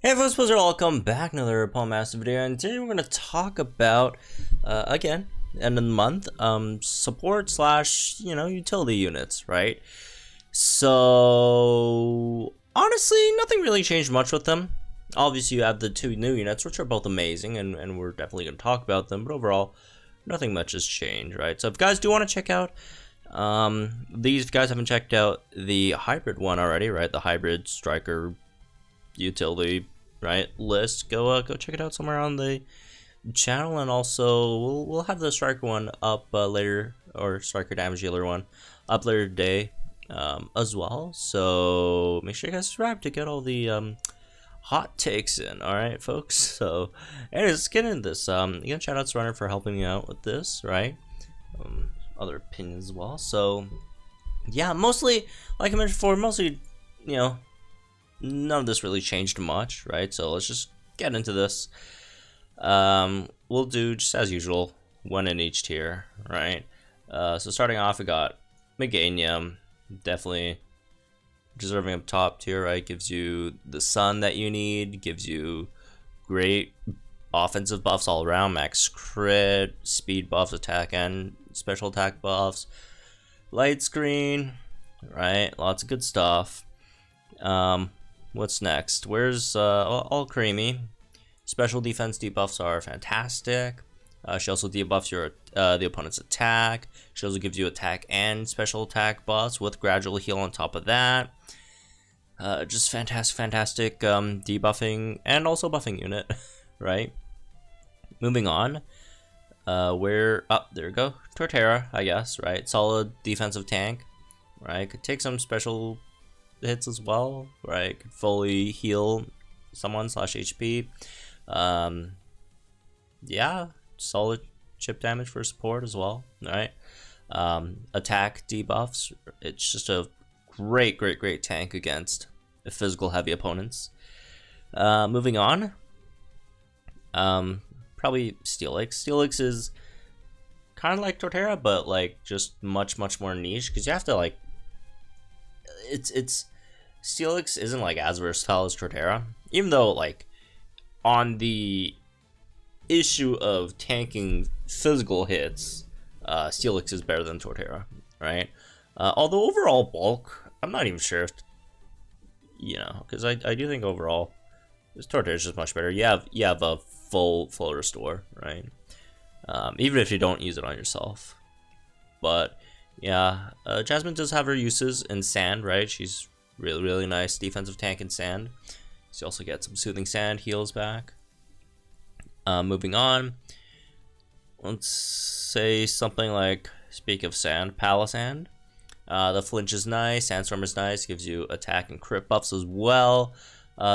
Hey folks, welcome back, another Paul Master video, and today we're going to talk about, again, end of the month, support slash, utility units, right? So, honestly, nothing really changed much with them. Obviously, you have the two new units, which are both amazing, and we're definitely going to talk about them, but overall, nothing much has changed, right? So if you guys do want to check out, these, if you guys haven't checked out the hybrid one already, right, the hybrid striker utility list, go check it out somewhere on the channel, and also we'll have the striker one up later, or striker damage dealer one up later today as well. So make sure you guys subscribe to get all the hot takes in. All right, folks. So anyways, let's get into this. Again, shout out to Runner for helping me out with this, right? Other opinions as well. So yeah, mostly, like I mentioned before, mostly, none of this really changed much, right? So let's just get into this. We'll do just as usual, one in each tier, right? So starting off, we got Meganium, definitely deserving of top tier, right? Gives you the sun that you need, gives you great offensive buffs all around, max crit, speed buffs, attack and special attack buffs, light screen, right? Lots of good stuff. What's next? Where's all creamy? Special defense debuffs are fantastic. She also debuffs your the opponent's attack. She also gives you attack and special attack buffs with gradual heal on top of that. Just fantastic debuffing and also buffing unit, right? Moving on. There we go. Torterra, I guess, right? Solid defensive tank, right? Could take some special hits as well, right? Could fully heal someone / HP. Yeah, solid chip damage for support as well, right? Attack debuffs. It's just a great tank against physical heavy opponents. Moving on. Probably Steelix. Steelix is kind of like Torterra, but like just much more niche, because you have to like it's Steelix isn't like as versatile as Torterra, even though like on the issue of tanking physical hits, Steelix is better than Torterra, right? Although overall bulk, I'm not even sure if, because I do think overall this Torterra is just much better. You have a full restore, right? Even if you don't use it on yourself. But yeah, Jasmine does have her uses in sand, right? She's really nice defensive tank in sand. So you also get some soothing sand heals back. Moving on, let's say something like, speak of sand, Palisand. The flinch is nice, sandstorm is nice, gives you attack and crit buffs as well.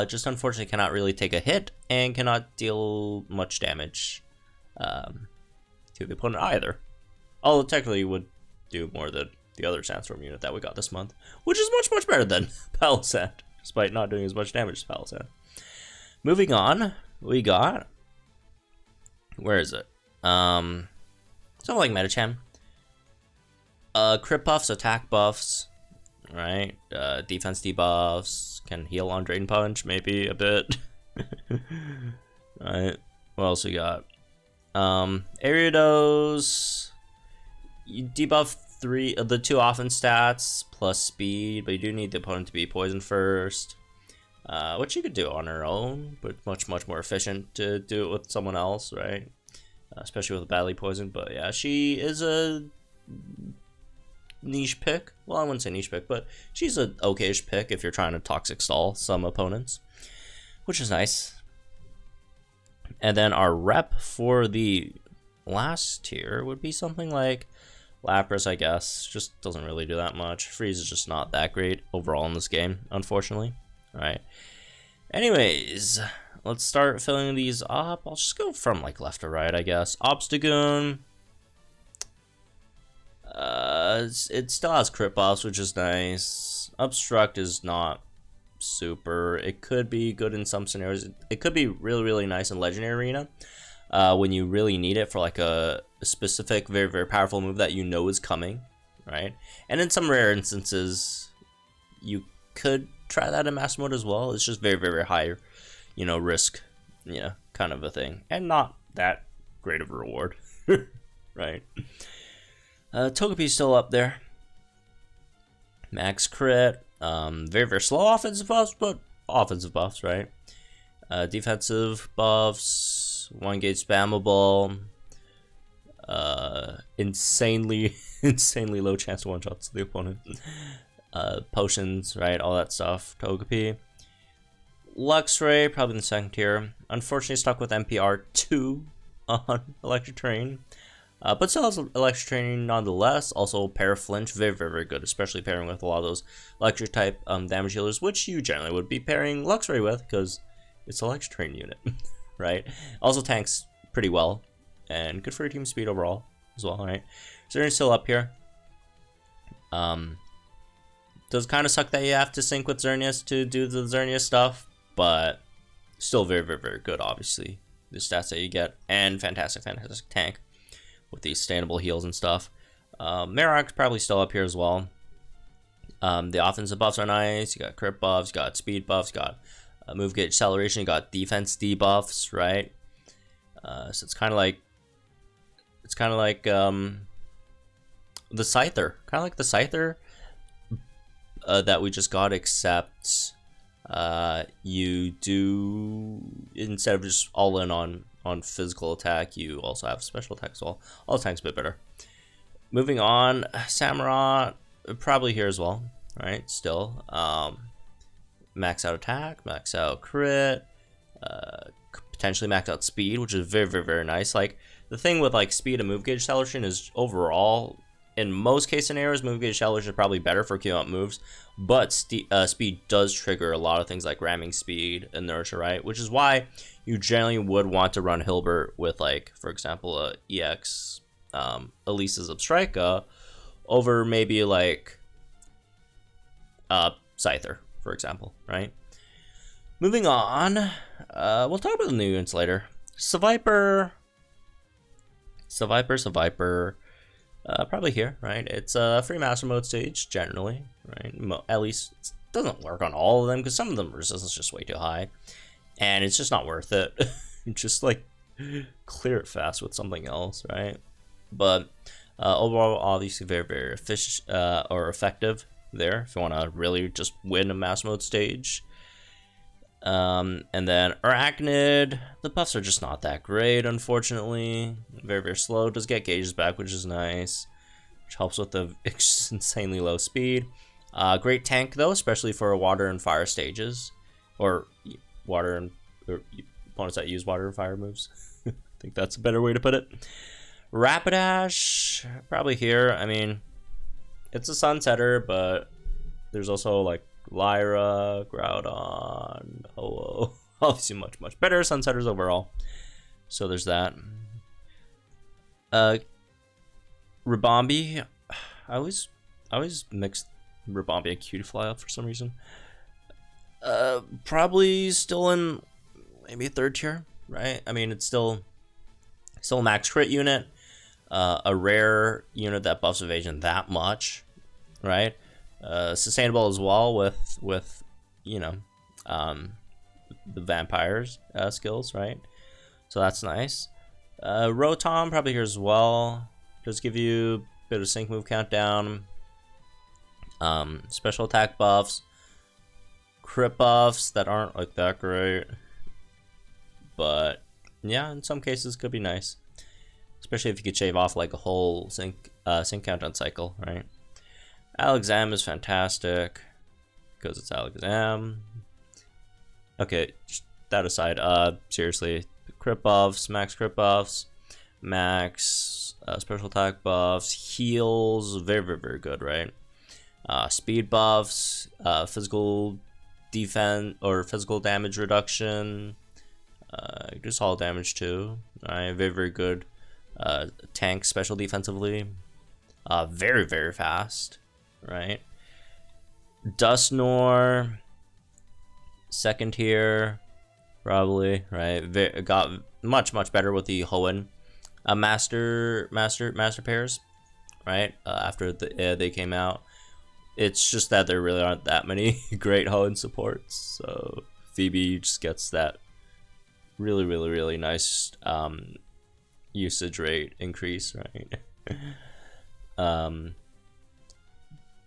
Just unfortunately cannot really take a hit and cannot deal much damage to the opponent either. Although technically would do more than the other sandstorm unit that we got this month, which is much better than Palisand, despite not doing as much damage as Palisand. Moving on, we got, where is it? Something like Metacham. Crit buffs, attack buffs, right? Defense debuffs, can heal on Drain Punch, maybe a bit. Right, what else we got? Ariados, you debuff the 2 offense stats plus speed, but you do need the opponent to be poisoned first, which you could do on her own, but much more efficient to do it with someone else, right? Especially with a badly poisoned. But yeah, she is a niche pick. Well, I wouldn't say niche pick, but she's an okayish pick if you're trying to toxic stall some opponents, which is nice. And then our rep for the last tier would be something like Lapras, I guess. Just doesn't really do that much. Freeze is just not that great overall in this game, unfortunately. All right. Anyways, let's start filling these up. I'll just go from like left to right, I guess. Obstagoon. It still has crit buffs, which is nice. Obstruct is not super. It could be good in some scenarios. It could be really nice in Legendary Arena when you really need it for like a specific very powerful move that you know is coming, right? And in some rare instances, you could try that in Master Mode as well. It's just very high you know, risk, kind of a thing, and not that great of a reward, right? Togepi's still up there. Max crit, very, very slow offensive buffs, but offensive buffs, right? Defensive buffs, 1 gauge spammable, insanely low chance to one-shots the opponent. Potions, right, all that stuff. Togepi. Luxray, probably in the second tier. Unfortunately stuck with NPR 2 on Electric Terrain. But still has Electric Terrain nonetheless. Also, Paraflinch, very, very, very good, especially pairing with a lot of those Electric type damage healers, which you generally would be pairing Luxray with, because it's an Electric Terrain unit, right? Also tanks pretty well, and good for your team speed overall as well, right? Xerneas still up here. Does kind of suck that you have to sync with Xerneas to do the Xerneas stuff, but still very, very, very good, obviously. The stats that you get, and fantastic tank with these sustainable heals and stuff. Marowak's probably still up here as well. The offensive buffs are nice. You got crit buffs, you got speed buffs, you got move gauge acceleration, you got defense debuffs, right? So it's kind of like the Scyther, that we just got, except you do, instead of just all in on physical attack, you also have special attack as well. All the tanks a bit better. Moving on, Samurott probably here as well, right? Still, max out attack, max out crit, potentially max out speed, which is very, very, very nice. Like, the thing with like speed and move gauge acceleration is overall, in most case scenarios, move gauge acceleration is probably better for queuing up moves, but speed does trigger a lot of things like ramming speed, inertia, right? Which is why you generally would want to run Hilbert with, like, for example, a EX Elisa's Obstrika over maybe like Scyther, for example, right? Moving on, we'll talk about the new units later. Seviper, probably here, right? It's a free master mode stage generally, right? At least it doesn't work on all of them, because some of them resistance is just way too high, and it's just not worth it. Just like clear it fast with something else, right? But overall, obviously very, very efficient or effective there if you want to really just win a master mode stage. And then Arachnid, the buffs are just not that great, unfortunately. Very, very slow. Does get gauges back, which is nice, which helps with the insanely low speed. Great tank though, especially for water and fire stages, or water and opponents that use water and fire moves. I think that's a better way to put it. Rapidash, probably here. I mean, it's a Sunsetter, but there's also like Lyra, Groudon, Ho-Oh. Obviously much, much better Sunsetters overall. So there's that. Ribombee, I always mix Ribombee and Cutiefly up for some reason. Probably still in maybe third tier, right? I mean, it's still a max crit unit, a rare unit that buffs evasion that much, right? Sustainable as well with you know, the vampires skills, right? So that's nice. Rotom probably here as well. Just give you a bit of sync move countdown. Special attack buffs, crit buffs that aren't like that great, but yeah, in some cases could be nice, especially if you could shave off like a whole sync countdown cycle, right? Alakazam is fantastic because it's Alakazam. Okay, just that aside, seriously, crit buffs, max crit buffs, max special attack buffs, heals, very, very, very good, right? Speed buffs, physical defense or physical damage reduction, just all damage too. Right, very, very good. Tank special defensively, very, very fast, right? Dusknoir, second tier, probably, right? Got much, much better with the Hoenn master pairs, right? After they came out. It's just that there really aren't that many great Hoenn supports, so Phoebe just gets that really nice usage rate increase, right?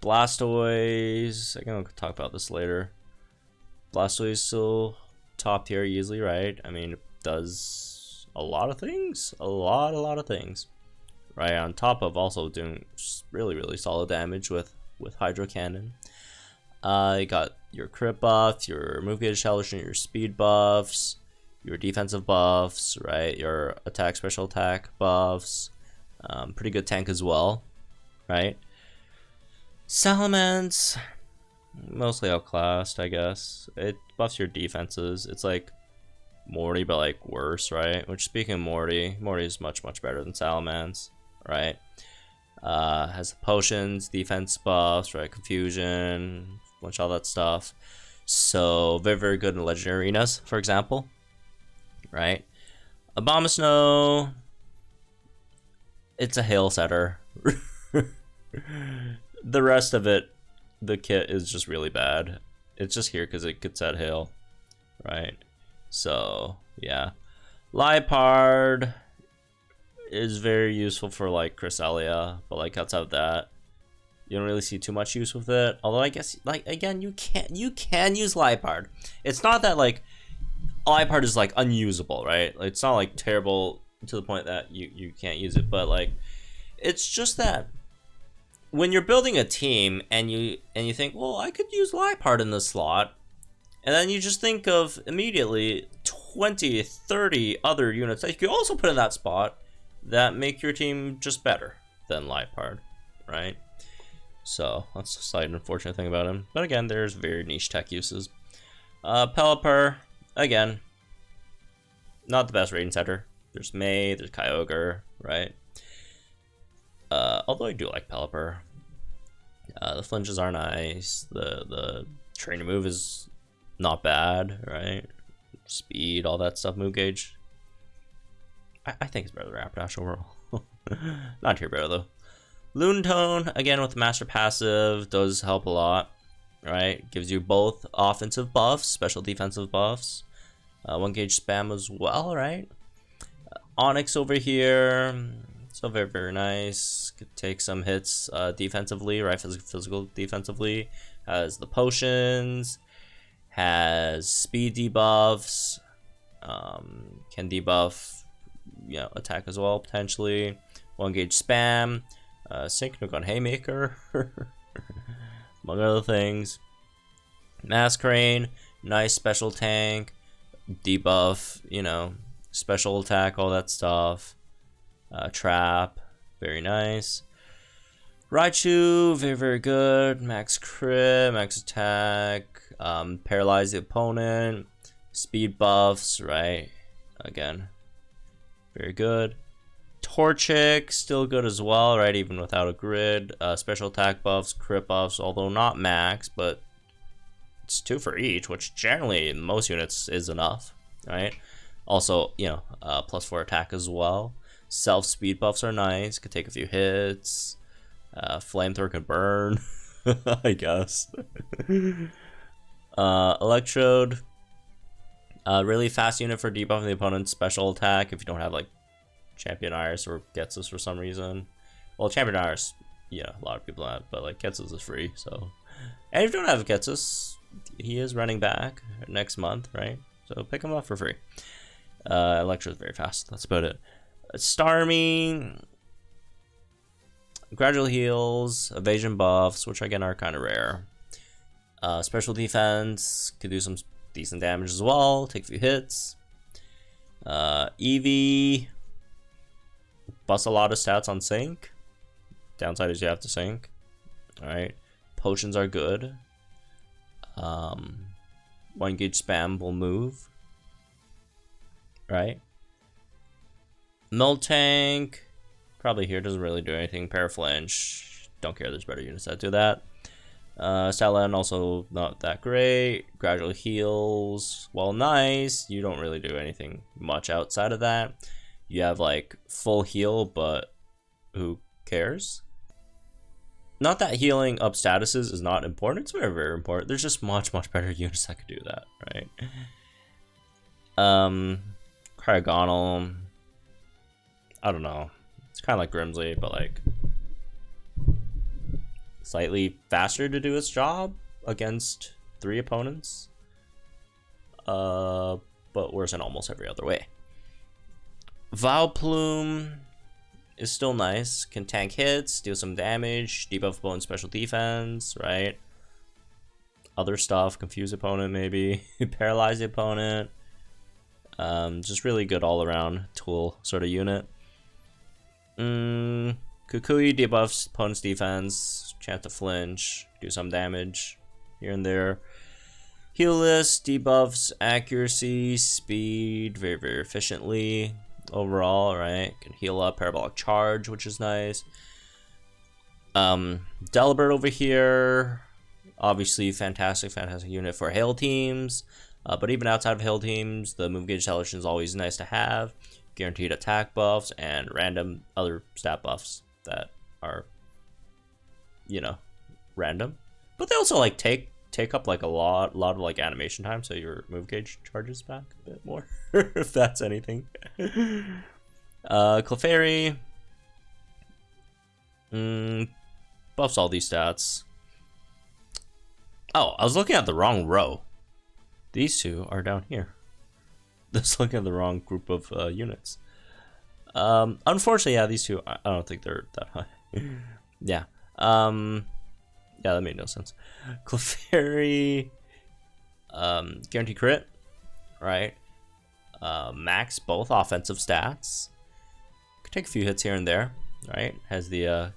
Blastoise, again, I'll talk about this later. Blastoise still top tier easily, right? I mean, it does a lot of things, a lot of things, right? On top of also doing really solid damage with Hydro Cannon. You got your crit buff, your move gauge establishment, your speed buffs, your defensive buffs, right? Your attack, special attack buffs. Pretty good tank as well, right? Salamence, mostly outclassed, I guess. It buffs your defenses. It's like Morty, but like worse, right? Which, speaking of Morty is much better than Salamence, right? Has potions, defense buffs, right? Confusion, bunch of all that stuff. So very good in legendary arenas, for example, right? Abomasnow, it's a hail setter. The rest of it, the kit is just really bad. It's just here because it could set hail, right? So yeah, Liepard is very useful for like Cresselia, but like outside of that, you don't really see too much use with it. Although I guess, like, again, you can use Liepard. It's not that like Liepard is like unusable, right? Like, it's not like terrible to the point that you can't use it, but like it's just that when you're building a team and you think, well, I could use Liepard in this slot, and then you just think of immediately 20, 30 other units that you could also put in that spot that make your team just better than Liepard, right? So that's a slight unfortunate thing about him. But again, there's very niche tech uses. Pelipper, again, not the best rating setter. There's May, there's Kyogre, right? Although I do like Pelipper. The flinches are nice. The trainer move is not bad, right? Speed, all that stuff, move gauge. I think it's better than Rapidash overall. Not tier better though. Lunatone, again with the Master Passive, does help a lot, right? Gives you both offensive buffs, special defensive buffs. 1 gauge spam as well, right? Onyx over here, so very nice. Could take some hits defensively, right? Physical defensively. Has the potions, has speed debuffs, can debuff, you know, attack as well potentially. 1 gauge spam, Synchro on Haymaker, among other things. Masquerain, nice special tank, debuff, you know, special attack, all that stuff. Trap, very nice. Raichu, very good. Max crit, max attack, paralyze the opponent, speed buffs, right? Again, very good. Torchic, still good as well, right? Even without a grid. Special attack buffs, crit buffs, although not max, but it's 2 for each, which generally in most units is enough, right? Also, you know, +4 attack as well. Self speed buffs are nice, could take a few hits. Flamethrower can burn, I guess. Electrode, really fast unit for debuffing the opponent's special attack if you don't have like Champion Iris or Getsus for some reason. Well, Champion Iris, yeah, a lot of people have, but like Getsus is free, so. And if you don't have Getsus, he is running back next month, right? So pick him up for free. Electrode's very fast, that's about it. Starmie, gradual heals, evasion buffs, which again are kind of rare. Special defense, could do some decent damage as well, take a few hits. Eevee, busts a lot of stats on sync. Downside is you have to sync. Alright. Potions are good. 1 gauge spam will move. Right? Miltank, probably here, doesn't really do anything. Paraflinch, don't care, there's better units that do that. Stalin, also not that great. Gradual heals, well, nice. You don't really do anything much outside of that. You have like full heal, but who cares? Not that healing up statuses is not important, it's very important. There's just much better units that could do that, right? Paragonal. I don't know. It's kind of like Grimsley, but like slightly faster to do its job against 3 opponents. But worse in almost every other way. Vileplume is still nice. Can tank hits, deal some damage, debuff opponent special defense, right? Other stuff, confuse opponent maybe, paralyze the opponent. Just really good all around tool sort of unit. Kukui debuffs opponent's defense, chance to flinch, do some damage here and there. Healless debuffs accuracy, speed, very, very efficiently overall, right? Can heal up, parabolic charge, which is nice. Delibird over here, obviously fantastic unit for hail teams. But even outside of hail teams, the move gauge solution is always nice to have. Guaranteed attack buffs and random other stat buffs that are, you know, random. But they also like take up like a lot of like animation time, so your move gauge charges back a bit more, if that's anything. Clefairy buffs all these stats. Oh, I was looking at the wrong row. These two are down here. Just looking at the wrong group of units. Unfortunately, yeah, these two, I don't think they're that high. Yeah. Yeah, that made no sense. Clefairy, guarantee crit, right? Max both offensive stats. Could take a few hits here and there, right? Has the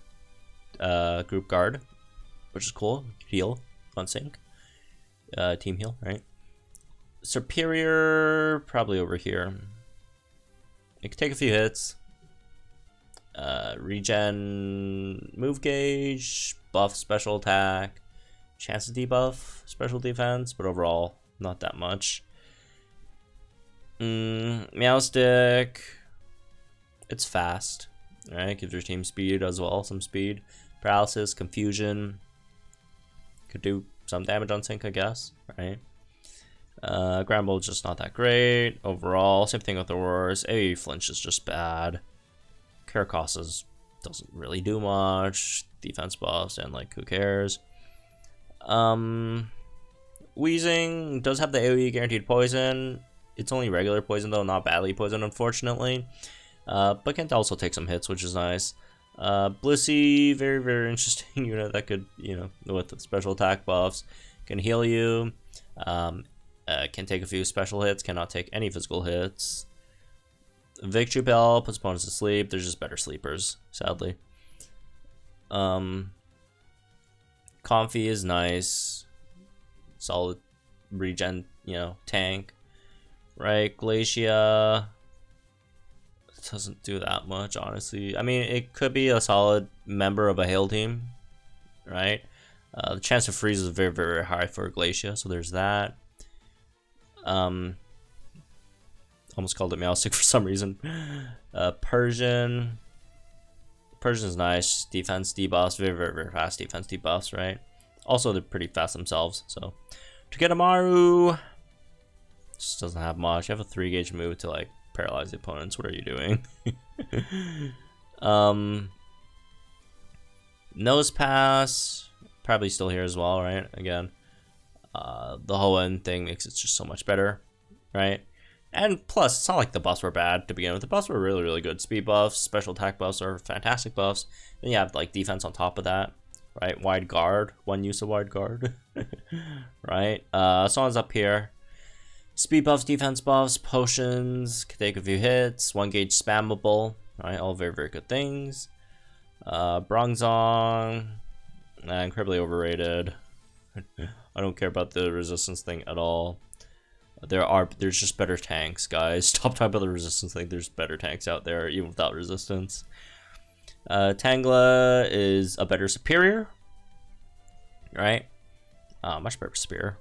group guard, which is cool. Heal on sync. Team heal, right? Superior, probably over here. It could take a few hits. Regen move gauge, buff special attack, chance to debuff special defense, but overall not that much. Meowstick, it's fast, right? Gives your team speed as well, some speed. Paralysis, confusion, could do some damage on sync, I guess, right? Gramble is just not that great overall. Same thing with the Aurors. AoE flinch is just bad. Karakos's doesn't really do much. Defense buffs and like who cares. Wheezing does have the AoE guaranteed poison. It's only regular poison though, not badly poison, unfortunately. But can also take some hits, which is nice. Blissey, very, very interesting unit that could, you know, with special attack buffs, can heal you. Can take a few special hits, cannot take any physical hits. Victory Bell puts opponents to sleep. They're just better sleepers, sadly. Comfy is nice. Solid regen, you know, tank. Right, Glacia doesn't do that much, honestly. I mean, it could be a solid member of a hail team, right? The chance to freeze is very, very high for Glacia, so there's that. Almost called it Meowstick for some reason. Persian is nice. Defense debuffs, very, very, very fast defense debuffs, right? Also, they're pretty fast themselves, so. Togedemaru just doesn't have much. You have a 3-gauge move to like paralyze the opponents. What are you doing? Nose Pass, probably still here as well, right? Again, the whole end thing makes it just so much better, right? And plus, it's not like the buffs were bad to begin with. The buffs were really, really good. Speed buffs, special attack buffs are fantastic buffs. Then you have like defense on top of that, right? Wide guard, one use of wide guard, right? Someone's up here. Speed buffs, defense buffs, potions, can take a few hits, 1-gauge spammable, right? All very, very good things. Bronzong, incredibly overrated. I don't care about the resistance thing at all. There's just better tanks, guys. Stop talking about the resistance thing. There's better tanks out there, even without resistance. Tangela is a better superior, right? Much better spear,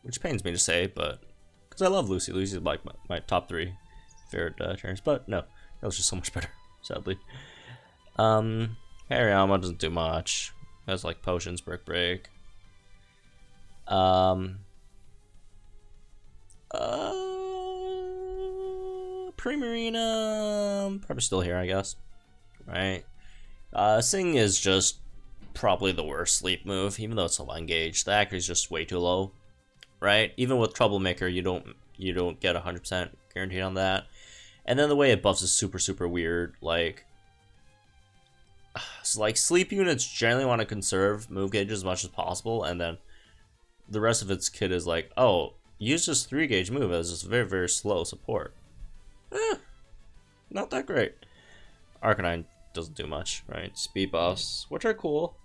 which pains me to say, but because I love Lucy. Lucy's like my top 3 favorite trainers, but no, that was just so much better, sadly. Hariyama doesn't do much. Has like potions, brick break. Primarina, probably still here, I guess. Right? Sing is just probably the worst sleep move, even though it's a low engage. The accuracy is just way too low, right? Even with Troublemaker, you don't get 100% guaranteed on that. And then the way it buffs is super weird. Like sleep units generally want to conserve move gauge as much as possible, and then the rest of its kit is like, oh, use this 3 gauge move as just very slow support. Not that great. Arcanine doesn't do much, right? Speed buffs, which are cool,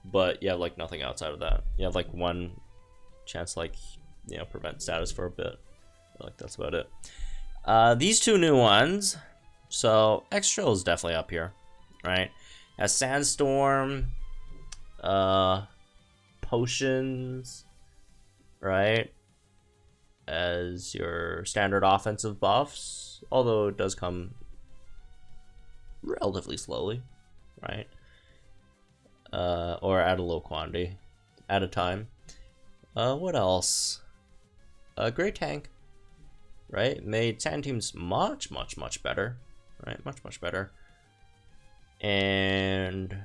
but you have like nothing outside of that. You have like one chance to, like, you know, prevent status for a bit. Like that's about it. These two new ones. So Extra is definitely up here, right? Has Sandstorm, potions, right? As your standard offensive buffs, although it does come relatively slowly, right? Or at a low quantity at a time. What else? Great tank, right? Made sand teams much better, right? Much better. And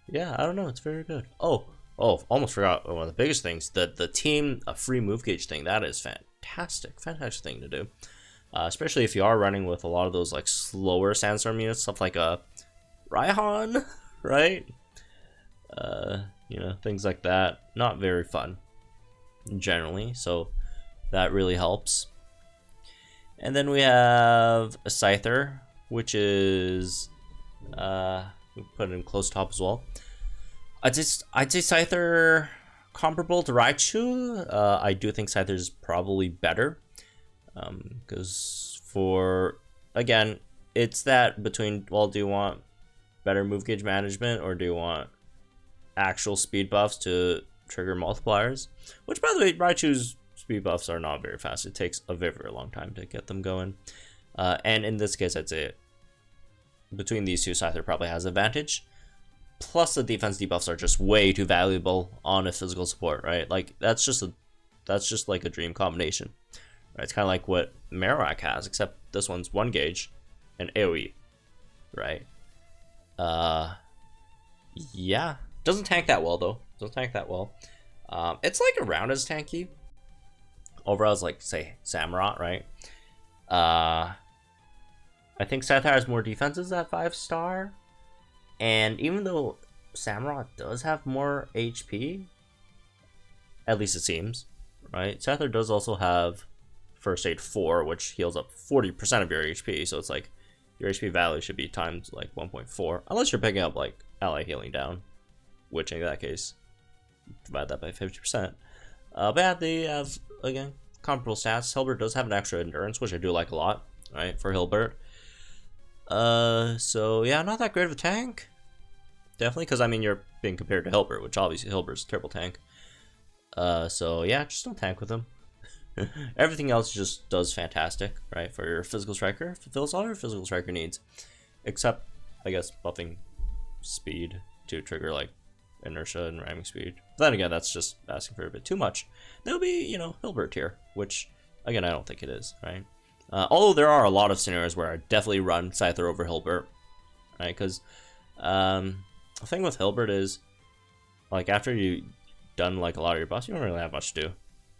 yeah, I don't know, it's very good. Oh, almost forgot one of the biggest things, the team a free move gauge thing. That is fantastic thing to do, especially if you are running with a lot of those like slower Sandstorm units, stuff like a Raihan, right? You know, things like that. Not very fun generally, so that really helps. And then we have a Scyther, which is we put it in close top as well. I'd say Scyther comparable to Raichu. I do think Scyther is probably better, because for, again, it's that between, well, do you want better move gauge management or do you want actual speed buffs to trigger multipliers? Which, by the way, Raichu's speed buffs are not very fast. It takes a very long time to get them going. And in this case, I'd say between these two, Scyther probably has advantage. Plus, the defense debuffs are just way too valuable on a physical support, right? Like that's just like a dream combination, right? It's kind of like what Marowak has, except this one's 1 gauge and AoE, right? Yeah, doesn't tank that well though. Doesn't tank that well. It's like around as tanky. Overall, it's like, say, Samurott, right? I think Scyther has more defenses at 5-star. And even though Samurott does have more HP, at least it seems, right? Scyther does also have First Aid 4, which heals up 40% of your HP. So it's like your HP value should be times like 1.4. Unless you're picking up like ally healing down, which in that case, divide that by 50%. But yeah, they have, again, comparable stats. Hilbert does have an extra endurance, which I do like a lot, right, for Hilbert. So yeah, not that great of a tank. Definitely, because I mean, you're being compared to Hilbert, which obviously Hilbert's a terrible tank. So yeah, just don't tank with him. Everything else just does fantastic, right, for your physical striker. Fulfills all your physical striker needs. Except, I guess, buffing speed to trigger, like, inertia and ramming speed. But then again, that's just asking for a bit too much. There'll be, you know, Hilbert tier, which, again, I don't think it is, right? Although there are a lot of scenarios where I definitely run Scyther over Hilbert, right? Because the thing with Hilbert is, like, after you've done, like, a lot of your buffs, you don't really have much to do.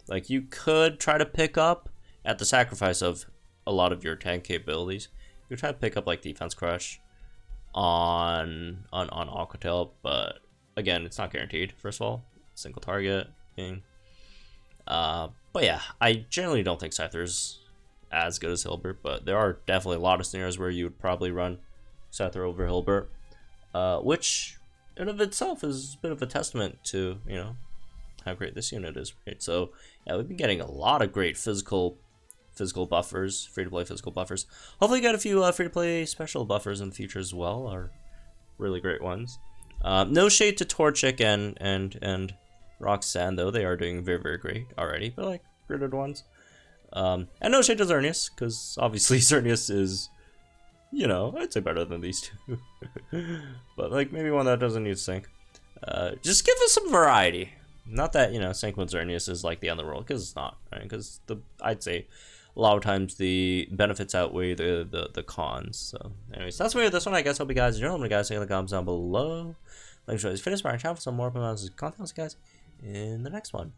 Like, you could try to pick up, at the sacrifice of a lot of your tank capabilities, you could try to pick up, like, Defense Crush on Aquatail, but, again, it's not guaranteed, first of all. Single target thing. But yeah, I generally don't think Scyther's as good as Hilbert, but there are definitely a lot of scenarios where you would probably run Scyther over Hilbert, which in of itself is a bit of a testament to, you know, how great this unit is, right? So yeah, we've been getting a lot of great physical buffers, free-to-play physical buffers. Hopefully get a few free-to-play special buffers in the future as well, are really great ones. No shade to Torchic and Roxanne, though. They are doing very great already, but like gridded ones. And no shade to Xerneas, because obviously Xerneas is, you know, I'd say better than these two. But like maybe one that doesn't need sync. Just give us some variety. Not that, you know, sync with Xerneas is like the end of the world, because it's not, right? Because I'd say a lot of times the benefits outweigh the cons. So anyways, that's me with this one. I guess hope you guys enjoyed. Let me guys in the comments down below. Like, show this fitness, my channel for some more content. I'll see you guys in the next one.